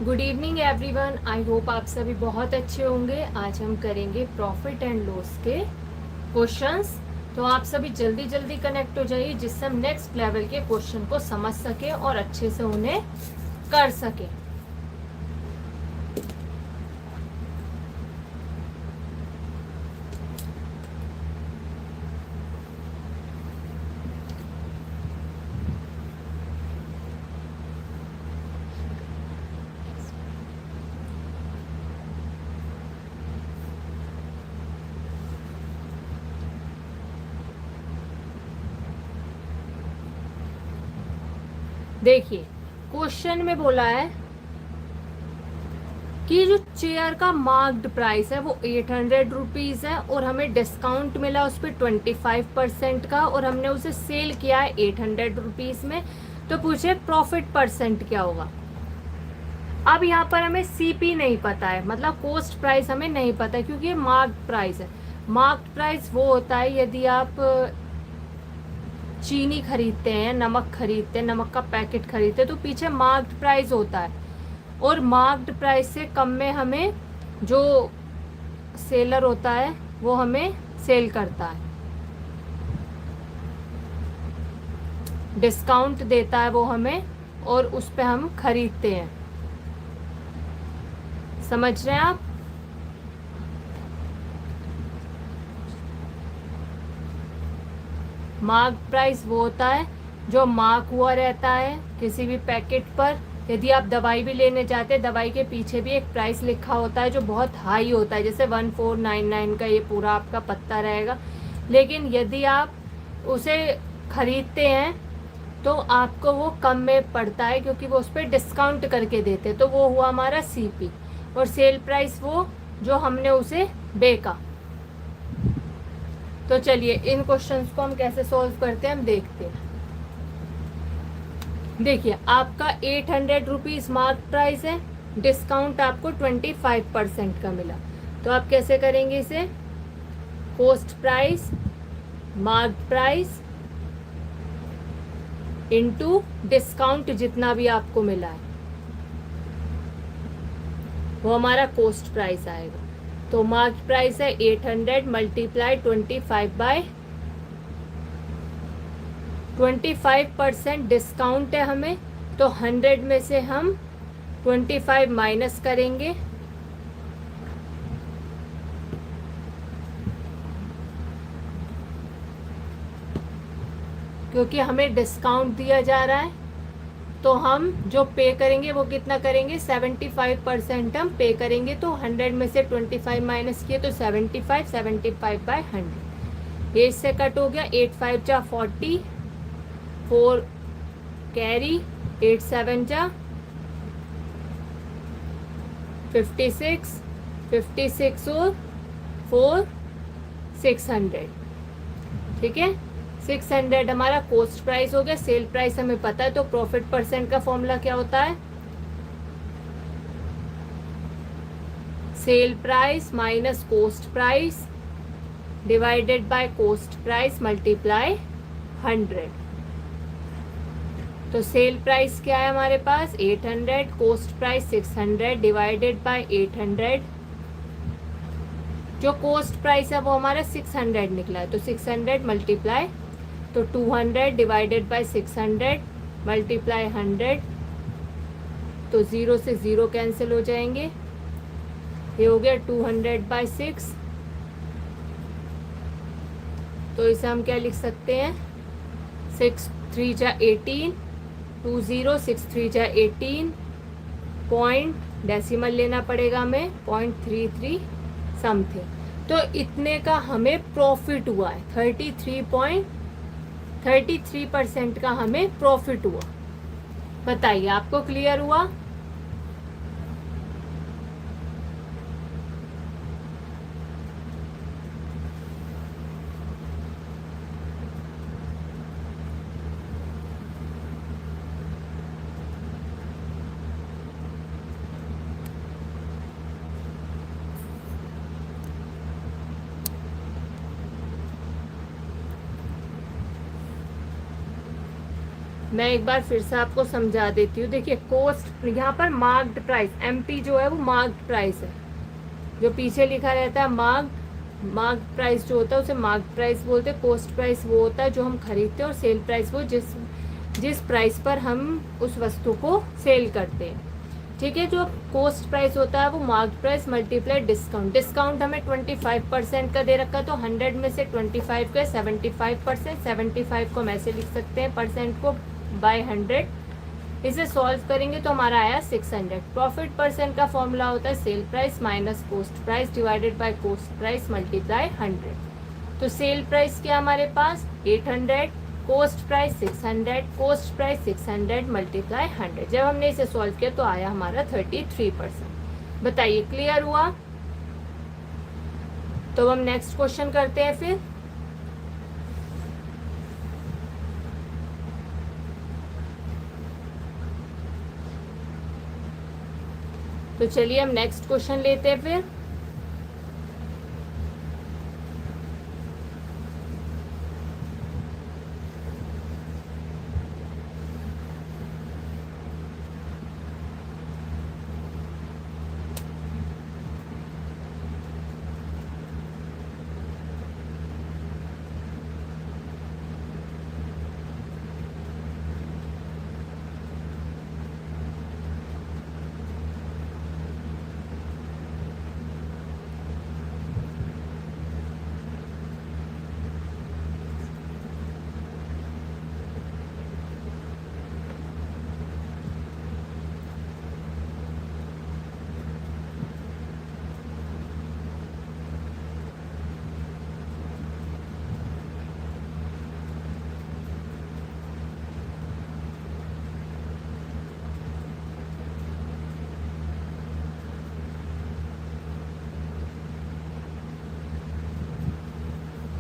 Good evening everyone. I hope आप सभी बहुत अच्छे होंगे। आज हम करेंगे प्रॉफिट एंड लॉस के क्वेश्चंस। तो आप सभी जल्दी जल्दी कनेक्ट हो जाइए जिससे हम नेक्स्ट लेवल के क्वेश्चन को समझ सके और अच्छे से उन्हें कर सके। देखिए, क्वेश्चन में बोला है कि जो चेयर का मार्क्ड प्राइस है वो 800 रुपीज है और हमें डिस्काउंट मिला उस पर 25% का और हमने उसे सेल किया है 800 रुपीज में। तो पूछे प्रॉफिट परसेंट क्या होगा। अब यहाँ पर हमें सीपी नहीं पता है, मतलब कॉस्ट प्राइस हमें नहीं पता है क्योंकि ये मार्क्ड प्राइस है। मार्क्ड प्राइस वो होता है यदि आप चीनी खरीदते हैं, नमक खरीदते हैं, नमक का पैकेट खरीदते हैं तो पीछे मार्क्ड प्राइस होता है और मार्क्ड प्राइस से कम में हमें जो सेलर होता है वो हमें सेल करता है, डिस्काउंट देता है वो हमें और उस पे हम खरीदते हैं। समझ रहे हैं आप। मार्क प्राइस वो होता है जो मार्क हुआ रहता है किसी भी पैकेट पर। यदि आप दवाई भी लेने जाते हैं, दवाई के पीछे भी एक प्राइस लिखा होता है जो बहुत हाई होता है, जैसे 1499 का ये पूरा आपका पत्ता रहेगा। लेकिन यदि आप उसे खरीदते हैं तो आपको वो कम में पड़ता है क्योंकि वो उस पर डिस्काउंट करके देते हैं। तो वो हुआ हमारा सीपी और सेल प्राइस वो जो हमने उसे बेचा। तो चलिए इन क्वेश्चंस को हम कैसे सॉल्व करते हैं हम देखते हैं। देखिए, आपका 800 रुपीज मार्क प्राइस है, डिस्काउंट आपको 25% का मिला। तो आप कैसे करेंगे इसे, cost price mark price into discount जितना भी आपको मिला है वो हमारा कॉस्ट प्राइस आएगा। तो मार्क प्राइस है 800 मल्टीप्लाई 25% डिस्काउंट है हमें, तो 100 में से हम 25 माइनस करेंगे क्योंकि हमें डिस्काउंट दिया जा रहा है। तो हम जो पे करेंगे वो कितना करेंगे, 75% हम पे करेंगे। तो 100 में से 25 माइनस किए तो 75 बाय 100 ये इससे कट हो गया। 8 5 जा 40, 4 कैरी, 8 7 जा 56, 56 और 4 600। ठीक है, 600 हमारा कॉस्ट प्राइस हो गया। सेल प्राइस हमें पता है तो प्रॉफिट परसेंट का फॉर्मूला क्या होता है, sale price minus cost price divided by cost price multiply 100। तो सेल प्राइस क्या है हमारे पास 800, कॉस्ट प्राइस 600 डिवाइडेड बाय 800। जो कॉस्ट प्राइस है वो हमारा 600 निकला है तो 600 मल्टीप्लाई, तो 200 डिवाइडेड बाय 600 मल्टीप्लाई 100। तो 0 से 0 कैंसिल हो जाएंगे, ये हो गया 200 बाय 6। तो इसे हम क्या लिख सकते हैं, 6 3 जा 18, 20 6 3 जा 18, पॉइंट डेसिमल लेना पड़ेगा हमें 0.33 समथिंग। तो इतने का हमें प्रॉफिट हुआ है, 33% का हमें प्रॉफिट हुआ। बताइए आपको क्लियर हुआ। मैं एक बार फिर से आपको समझा देती हूँ। देखिए कोस्ट, यहाँ पर मार्क्ड प्राइस, एमपी जो है वो मार्क्ड प्राइस है। जो पीछे लिखा रहता है मार्क्ड प्राइस जो होता है उसे मार्क्ड प्राइस बोलते हैं। कोस्ट प्राइस वो होता है जो हम खरीदते हैं, और सेल प्राइस वो जिस प्राइस पर हम उस वस्तु को सेल करते हैं। ठीक है, जो कोस्ट प्राइस होता है वो marked price multiply discount. Discount हमें 25% का दे रखा है, तो 100 में से 25 का 75%। 75 को हम ऐसे लिख सकते हैं, परसेंट को बाय 100। इसे सॉल्व करेंगे तो हमारा आया 600। प्रॉफिट परसेंट का फॉर्मूला होता है sale price minus coast price divided by coast price multiply 100। तो सेल प्राइस क्या हमारे पास 800, coast price 600, coast price 600 multiply 100। जब हमने इसे सॉल्व किया तो आया हमारा 33%। बताइए क्लियर हुआ? तो हम नेक्स्ट क्वेश्चन करते हैं फिर। तो चलिए हम नेक्स्ट क्वेश्चन लेते हैं फिर।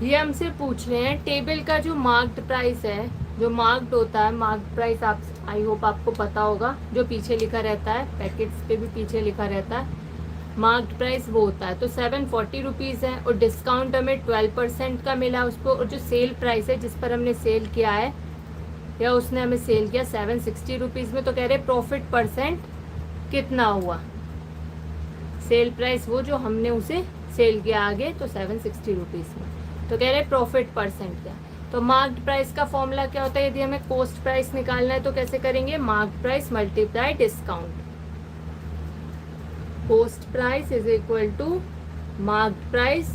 ये हमसे पूछ रहे हैं टेबल का जो मार्क्ड प्राइस है, जो मार्क्ड होता है, मार्क्ड प्राइस आप आई होप आपको पता होगा, जो पीछे लिखा रहता है, पैकेट्स पे भी पीछे लिखा रहता है मार्क्ड प्राइस वो होता है। तो 740 रुपीज़ है, और डिस्काउंट हमें 12% का मिला उसको, और जो सेल प्राइस है जिस पर हमने सेल किया है या उसने हमें सेल किया 760 रुपीज़ में, तो कह रहे प्रॉफिट परसेंट कितना हुआ। सेल प्राइस वो जो हमने उसे सेल किया आगे, तो 760 रुपीज़ में, तो कह रहे प्रॉफिट परसेंट क्या। तो मार्क्ड प्राइस का फॉर्मूला क्या होता है? यदि हमें कोस्ट प्राइस निकालना है तो कैसे करेंगे? Marked price multiply discount. Cost price is equal to marked price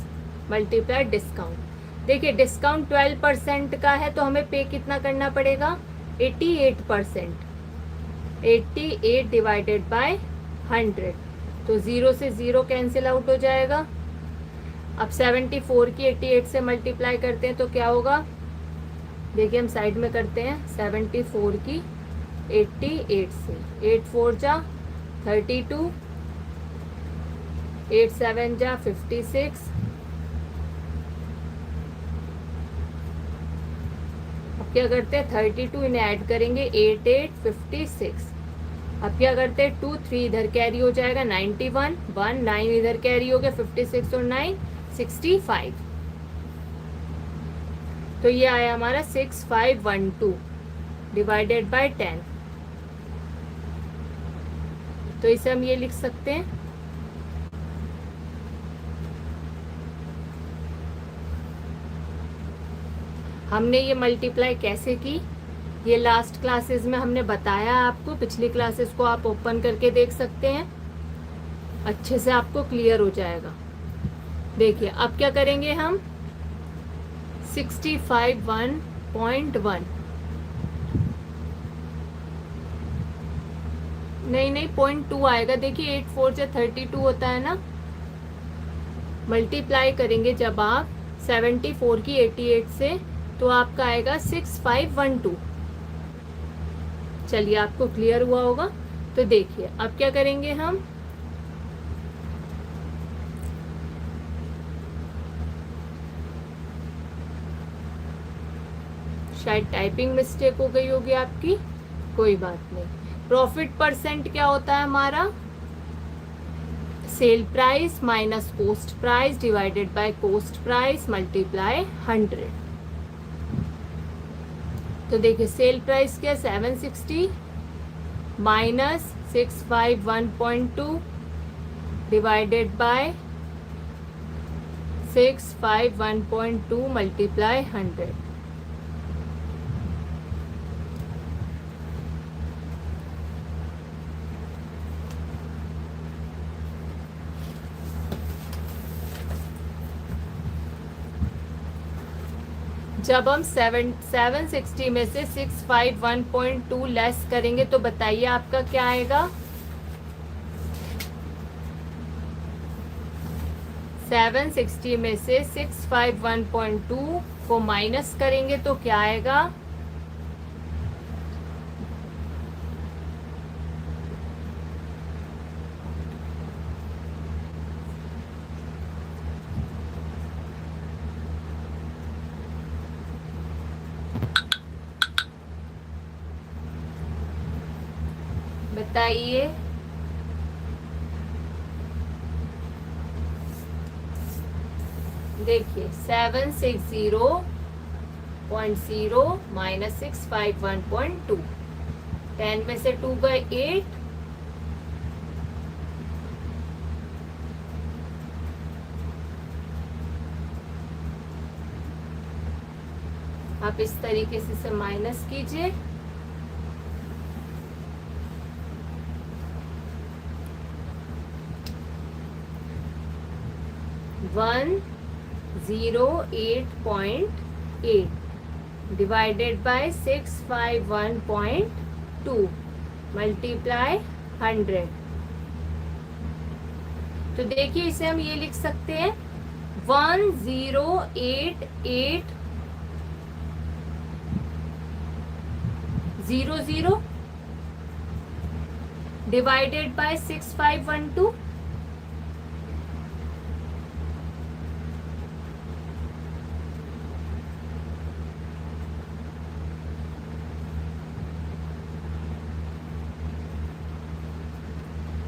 multiply discount. देखिए डिस्काउंट 12% का है, तो हमें पे कितना करना पड़ेगा? 88%। 88 डिवाइडेड बाय 100, तो 0 से 0 कैंसिल आउट हो जाएगा। अब 74 की 88 से मल्टीप्लाई करते हैं तो क्या होगा? देखिए हम साइड में करते हैं, 74 की 88 से, 8 4 जा 32, 8 7 जा 56। अब क्या करते हैं? 32 इन्हें ऐड करेंगे, 8 8 56। अब क्या करते हैं? 2 3 इधर कैरी हो जाएगा, 91, 1 9 इधर कैरी हो गया, 56 और 9 65। तो ये आया हमारा 6512 डिवाइडेड बाय 10। तो इसे हम ये लिख सकते हैं, हमने ये मल्टीप्लाई कैसे की ये लास्ट क्लासेस में हमने बताया आपको। पिछली क्लासेस को आप ओपन करके देख सकते हैं, अच्छे से आपको क्लियर हो जाएगा। देखिए अब क्या करेंगे हम? 65 1.1 नहीं 0.2 आएगा। देखिए 8 4 से 32 होता है ना, मल्टीप्लाई करेंगे जब आप 74 की 88 से, तो आपका आएगा 6512। चलिए आपको क्लियर हुआ होगा। तो देखिए अब क्या करेंगे हम? शायद टाइपिंग मिस्टेक हो गई होगी आपकी, कोई बात नहीं। प्रॉफिट परसेंट क्या होता है हमारा? Sale price minus coast price divided by coast price multiply 100। तो तो देखिए सेल प्राइस क्या 760 माइनस 651.2 डिवाइडेड बाय 651.2 मल्टीप्लाई 100। जब हम 760 में से 651.2 लेस करेंगे तो बताइए आपका क्या आएगा। 760 में से 651.2 को माइनस करेंगे तो क्या आएगा। बताइए। देखिए 760.0 माइनस 651.2, 10 में से 2 गए 8, आप इस तरीके से इसे माइनस कीजिए। One 108.8 divided by 651.2 multiply 100। तो देखिए इसे हम ये लिख सकते हैं 108800 डिवाइडेड बाय 6512।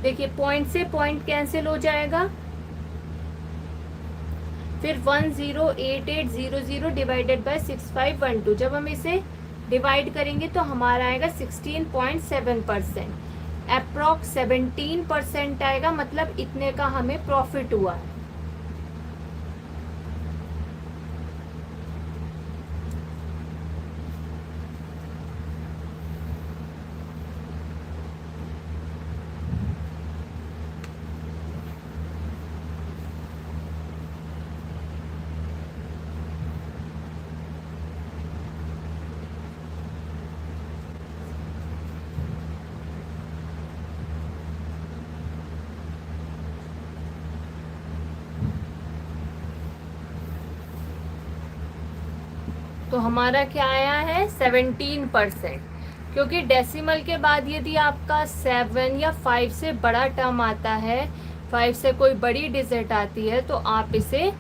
देखिए पॉइंट से पॉइंट कैंसिल हो जाएगा, फिर 108800 डिवाइडेड बाय 6512। जब हम इसे डिवाइड करेंगे तो हमारा आएगा 16.7%, अप्रॉक्स 17% आएगा, मतलब इतने का हमें प्रॉफिट हुआ है। तो हमारा क्या आया है 17%, क्योंकि डेसिमल के बाद यदि आपका 7 या 5 से बड़ा टर्म आता है, 5 से कोई बड़ी डिजिट आती है, तो आप इसे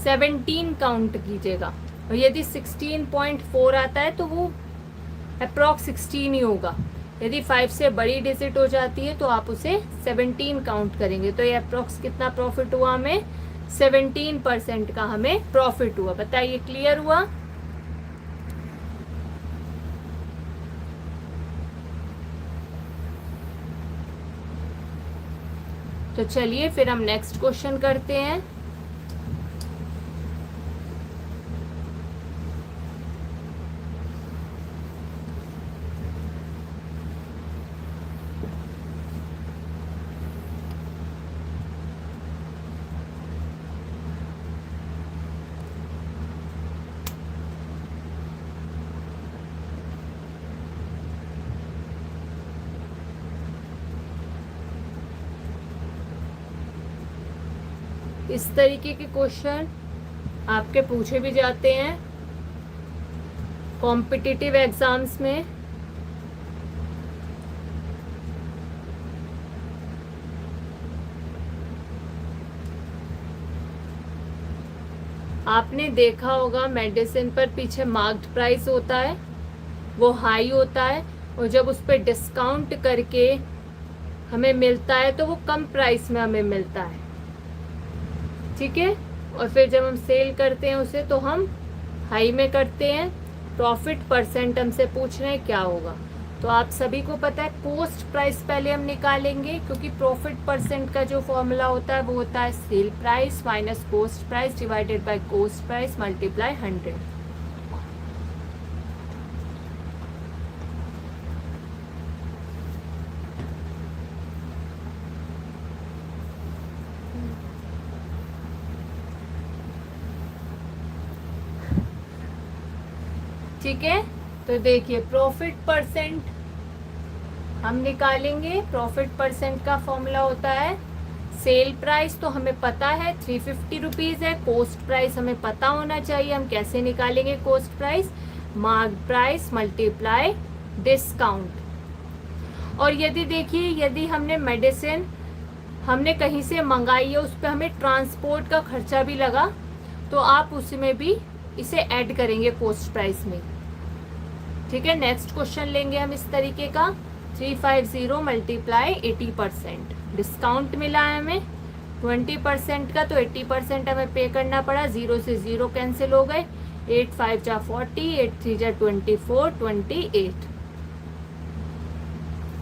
17 काउंट कीजिएगा। और यदि 16.4 आता है तो वो अप्रॉक्स 16 ही होगा। यदि 5 से बड़ी डिजिट हो जाती है तो आप उसे 17 काउंट करेंगे। तो ये अप्रॉक्स कितना प्रॉफिट हुआ हमें, 17% का हमें प्रॉफिट हुआ। बताइए क्लियर हुआ। तो चलिए फिर हम नेक्स्ट क्वेश्चन करते हैं। इस तरीके के क्वेश्चन आपके पूछे भी जाते हैं कॉम्पिटिटिव एग्जाम्स में। आपने देखा होगा मेडिसिन पर पीछे मार्क्ड प्राइस होता है, वो हाई होता है, और जब उस पर डिस्काउंट करके हमें मिलता है तो वो कम प्राइस में हमें मिलता है, ठीक है। और फिर जब हम सेल करते हैं उसे तो हम हाई में करते हैं। प्रॉफिट परसेंट हमसे पूछ रहे हैं क्या होगा। तो आप सभी को पता है कॉस्ट प्राइस पहले हम निकालेंगे, क्योंकि प्रॉफिट परसेंट का जो फॉर्मूला होता है वो होता है sale price minus cost price divided by cost price multiply 100। ठीक है, तो देखिए प्रॉफिट परसेंट हम निकालेंगे। प्रॉफिट परसेंट का फॉर्मूला होता है सेल प्राइस, तो हमें पता है 350 रुपीज़ है। कॉस्ट प्राइस हमें पता होना चाहिए, हम कैसे निकालेंगे cost price, mark price multiply discount. और यदि देखिए यदि हमने मेडिसिन हमने कहीं से मंगाई है, उस पर हमें ट्रांसपोर्ट का खर्चा भी लगा, तो आप उसमें भी इसे ऐड करेंगे कॉस्ट प्राइस में। ठीक है, नेक्स्ट क्वेश्चन लेंगे हम इस तरीके का 350 मल्टीप्लाई 80%। डिस्काउंट मिला है हमें 20% का, तो 80% हमें पे करना पड़ा। 0 से 0 कैंसिल हो गए, 8 5 जा 40, 8 3 जा 24, 28।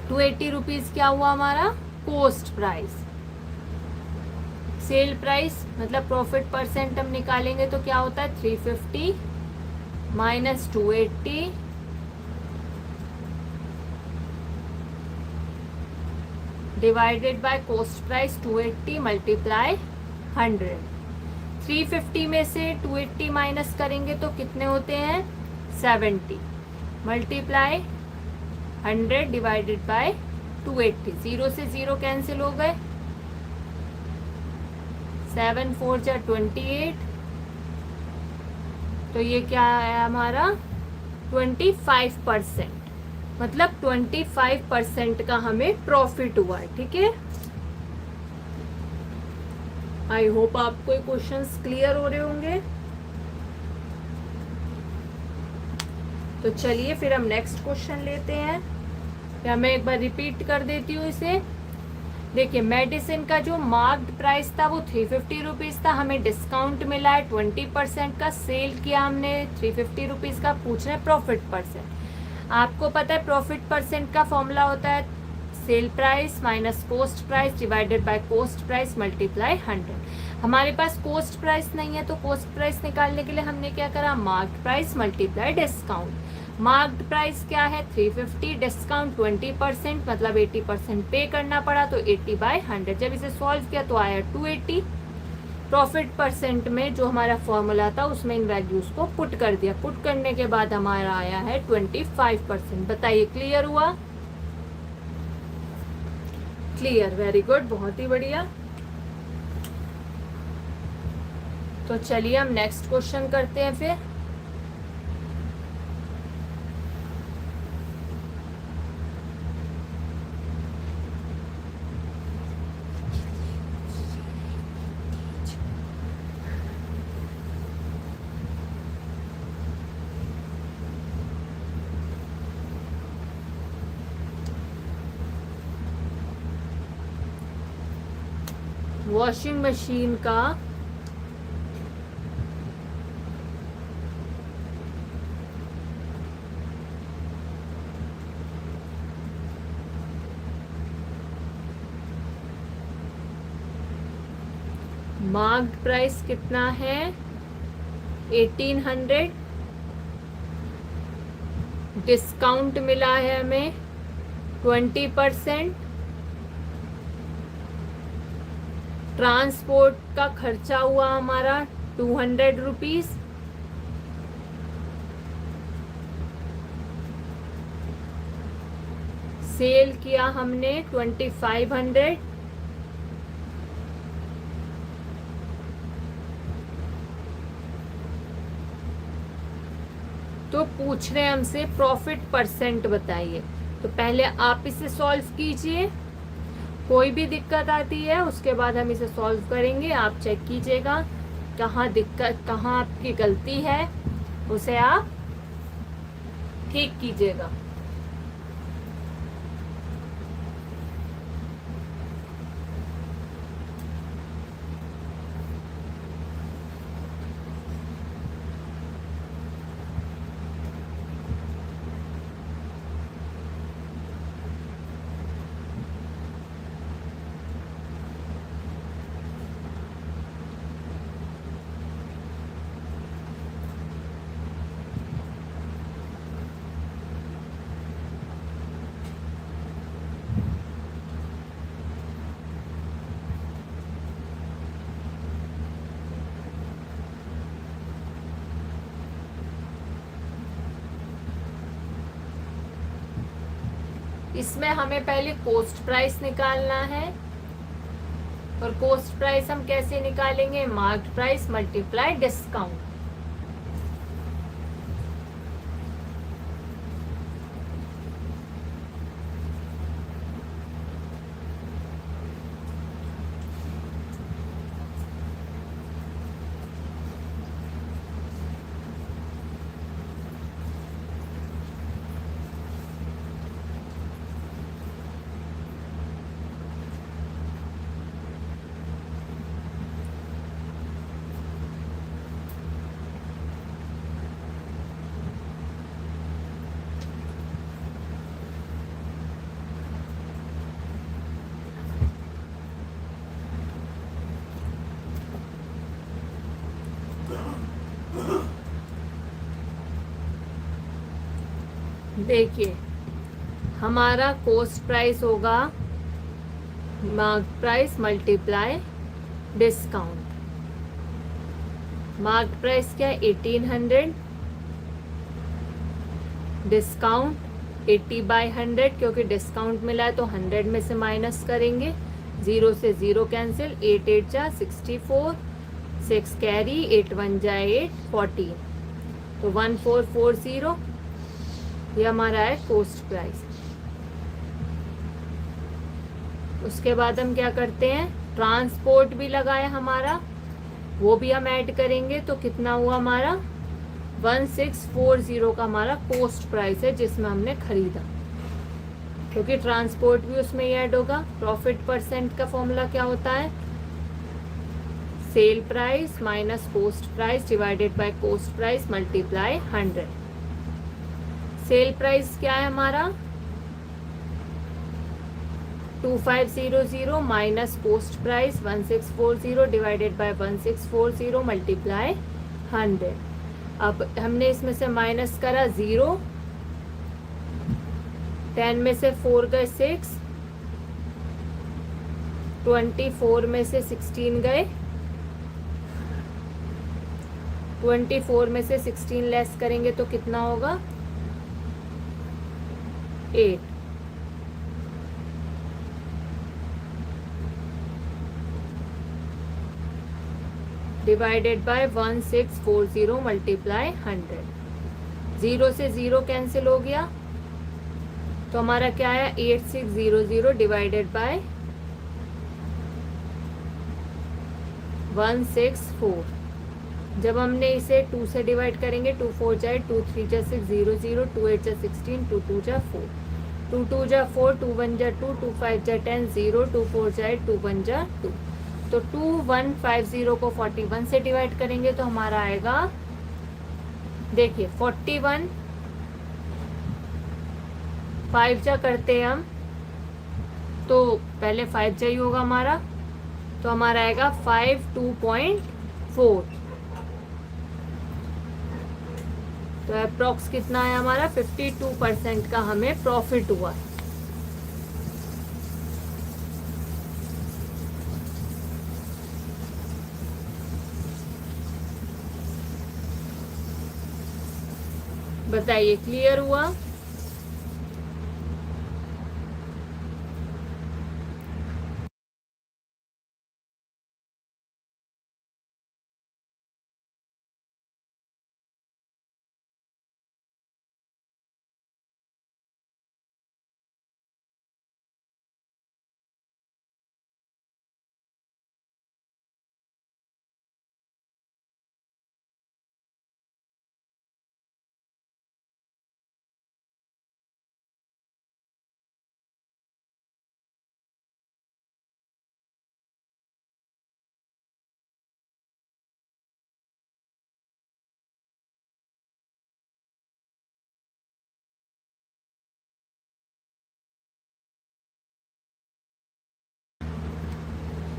280 रुपीज़ क्या हुआ हमारा कॉस्ट प्राइस। सेल प्राइस मतलब प्रॉफिट परसेंट हम निकालेंगे तो क्या होता है 350 minus 280 divided by cost price 280 multiply 100। 350 में से 280 माइनस करेंगे तो कितने होते हैं 70 मल्टीप्लाई 100 डिवाइडेड बाय 280। 0 से 0 कैंसिल हो गए, 7 4 जा 28, तो ये क्या है हमारा 25%, मतलब 25% का हमें प्रॉफिट हुआ है। ठीक है, आई होप आपको ये क्वेश्चंस क्लियर हो रहे होंगे। तो चलिए फिर हम नेक्स्ट क्वेश्चन लेते हैं, या मैं एक बार रिपीट कर देती हूँ इसे। देखिए मेडिसिन का जो मार्क्ड प्राइस था वो 350 रुपीज़ था, हमें डिस्काउंट मिला है 20% का, सेल किया हमने 350 रुपीज़ का, पूछ रहे हैं प्रॉफिट परसेंट। आपको पता है प्रॉफिट परसेंट का फॉर्मूला होता है sale price minus cost price divided by cost price multiply 100। हमारे पास कॉस्ट प्राइस नहीं है, तो कॉस्ट प्राइस निकालने के लिए हमने क्या करा marked price multiply discount. Marked price क्या है 350, डिस्काउंट 20% मतलब 80% पे करना पड़ा, तो 80 बाय 100। जब इसे सॉल्व किया तो आया 280। प्रॉफिट परसेंट में जो हमारा फॉर्मूला था उसमें इन वैल्यूज को पुट कर दिया, पुट करने के बाद हमारा आया है 25%। बताइए क्लियर हुआ? क्लियर, वेरी गुड, बहुत ही बढ़िया। तो चलिए हम नेक्स्ट क्वेश्चन करते हैं फिर। वॉशिंग मशीन का मार्क्ड प्राइस कितना है 1800, डिस्काउंट मिला है हमें 20%, ट्रांसपोर्ट का खर्चा हुआ हमारा 200 रुपीज़, सेल किया हमने 2500, तो पूछ रहे हैं हमसे प्रॉफिट परसेंट बताइए। तो पहले आप इसे सॉल्व कीजिए, कोई भी दिक्कत आती है उसके बाद हम इसे सॉल्व करेंगे। आप चेक कीजिएगा कहाँ दिक्कत, कहाँ आपकी गलती है, उसे आप ठीक कीजिएगा। इसमें हमें पहले कॉस्ट प्राइस निकालना है, और कॉस्ट प्राइस हम कैसे निकालेंगे? Marked price multiply discount. देखिए हमारा कॉस्ट प्राइस होगा mark price multiply discount. Mark price क्या है? 1800, डिस्काउंट 80/100, क्योंकि डिस्काउंट मिला है तो 100 में से माइनस करेंगे, 0 से 0 कैंसिल, 8 8 जा 64, 6 कैरी, 8 1 जा 8, 14, तो 1440 ये हमारा है कॉस्ट प्राइस। उसके बाद हम क्या करते हैं? ट्रांसपोर्ट भी लगा है हमारा, वो भी हम ऐड करेंगे, तो कितना हुआ हमारा? 1640 का हमारा कॉस्ट प्राइस है जिसमें हमने खरीदा, क्योंकि ट्रांसपोर्ट भी उसमें ही ऐड होगा। प्रॉफिट परसेंट का फॉर्मूला क्या होता है? Sale price minus cost price divided by cost price multiply 100। Sale price क्या है हमारा? 2500 minus cost price 1640 divided by 1640 multiply 100। अब हमने इसमें से माइनस करा 0, 10 में से 4 गए 6, 24 में से 16 गए, 24 में से 16 लेस करेंगे तो कितना होगा? 8। Divided by 1640 multiply 100। 0 से 0 कैंसिल हो गया, तो हमारा क्या आया? 8600 डिवाइडेड बाय 164। जब हमने इसे 2 से डिवाइड करेंगे, 2 4 जाए, 2 3 जा 6 0 0, 2 8 जा 16, 2 2 जा 4, 2 2 जा 4, 2 1 जा 2, 2 5 जा 10 0, 2 4 जाए, 2 1 जा 2, तो 2150 को 41 से डिवाइड करेंगे तो हमारा आएगा, देखिए 41, 5 जा करते हैं हम, तो पहले 5 जा ही होगा हमारा, तो हमारा आएगा 52.4। तो अप्रॉक्स कितना है हमारा? 52% का हमें प्रॉफिट हुआ। बताइए क्लियर हुआ?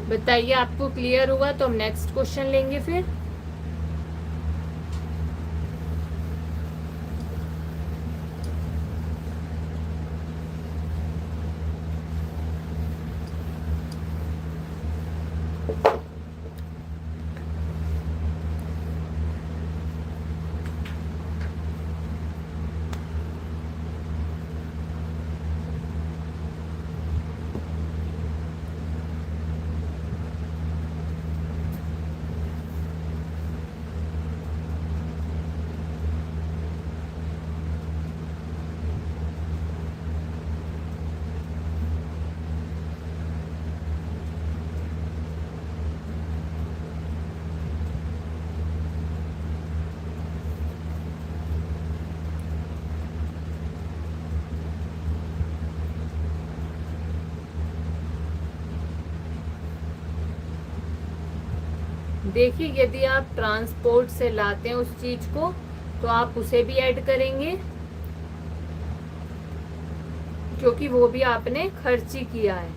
बताइए आपको क्लियर हुआ? तो हम नेक्स्ट क्वेश्चन लेंगे फिर। देखिए यदि आप ट्रांसपोर्ट से लाते हैं उस चीज को तो आप उसे भी ऐड करेंगे, क्योंकि वो भी आपने खर्च ही किया है।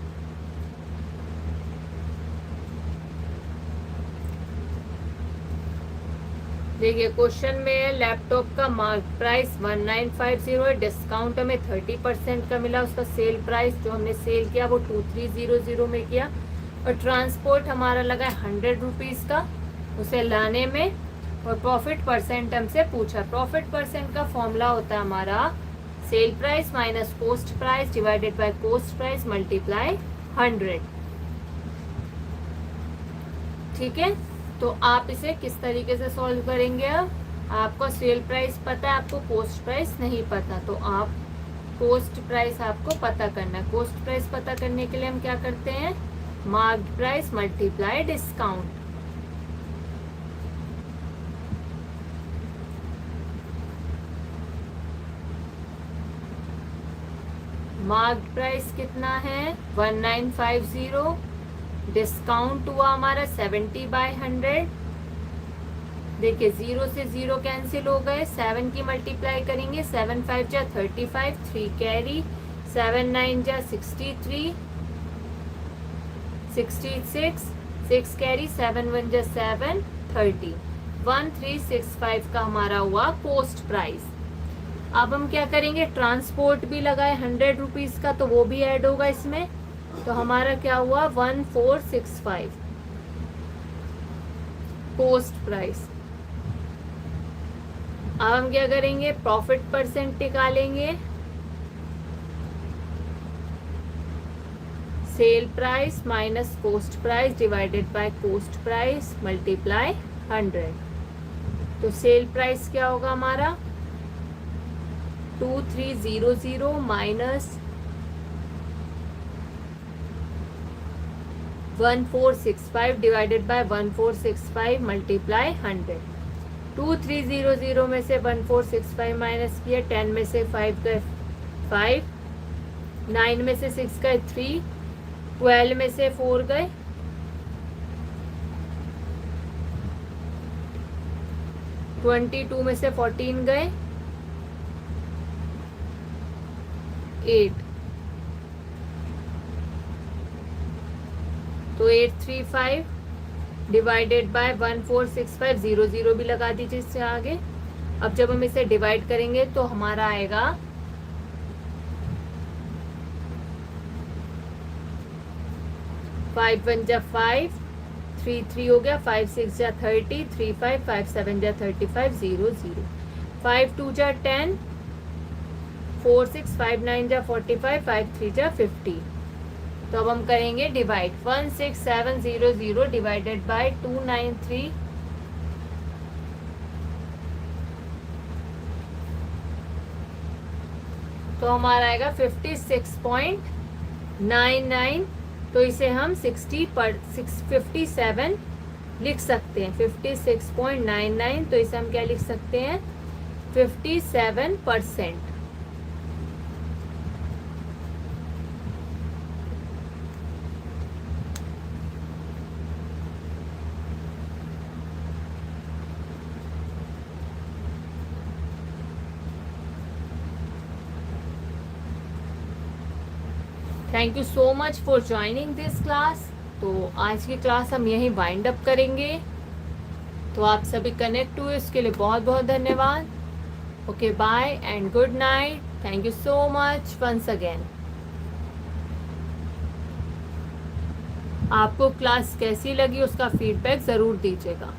देखिए क्वेश्चन में है लैपटॉप का मार्केट प्राइस 1950 है, डिस्काउंट हमें 30% का मिला, उसका सेल प्राइस जो हमने सेल किया वो 2300 में किया, और ट्रांसपोर्ट हमारा लगा 100 रुपीज़ का उसे लाने में, और प्रॉफिट परसेंट हमसे पूछा। प्रॉफिट परसेंट का फॉर्मूला होता है हमारा sale price minus cost price divided by cost price multiply 100। ठीक है, तो आप इसे किस तरीके से सॉल्व करेंगे? अब आपको सेल प्राइस पता है, आपको कॉस्ट प्राइस नहीं पता, तो आप कॉस्ट प्राइस आपको पता करना है। कॉस्ट प्राइस पता करने के लिए हम क्या करते हैं? Marked price multiply discount. Marked price कितना है? 1950, डिस्काउंट हुआ हमारा 70/100। देखिए 0 से 0 कैंसिल हो गए, 7 की मल्टीप्लाई करेंगे, 7 5 जा 35, 3 कैरी, 7 9 जा 63, 66, 6 कैरी, 7 1 जा 7, 30, 1365 का हमारा हुआ कॉस्ट प्राइस। अब हम क्या करेंगे? ट्रांसपोर्ट भी लगाए 100 रुपीज़ का, तो वो भी ऐड होगा इसमें, तो हमारा क्या हुआ? 1465 कॉस्ट प्राइस। अब हम क्या करेंगे? प्रॉफिट परसेंट निकालेंगे, sale price minus cost price divided by cost price multiply 100। तो सेल प्राइस क्या होगा हमारा? 2300 माइनस 1465 डिवाइडेड बाय 1465 मल्टीप्लाई 100। 2300 में से 1465 माइनस किया, 10 में से 5 गए 5, 9 में से 6 गए 3, 12 में से 4 गए 22 में से 14 गए 8, तो 835 डिवाइडेड बाय 1465, 00 भी लगा दीजिए इससे आगे। अब जब हम इसे डिवाइड करेंगे तो हमारा आएगा 5 1 जा 5, 3 3 हो गया, 5 6 जा 30, 3 5 5 7 जा 35, 0 0, 5 2 जा 10, 4 6 5 9 जा 45, 5 3 जा 50। तो अब हम करेंगे डिवाइड, 16700 डिवाइडेड बाय 293, तो हमारा आएगा 56.99। तो इसे हम 57 लिख सकते हैं, 56.99, तो इसे हम क्या लिख सकते हैं? 57%। Thank you so much for joining this class. तो आज की क्लास हम यहीं वाइंड अप करेंगे। तो आप सभी कनेक्ट हुए उसके लिए बहुत बहुत धन्यवाद। Okay bye and good night. Thank you so much once again. आपको क्लास कैसी लगी उसका फीडबैक ज़रूर दीजिएगा।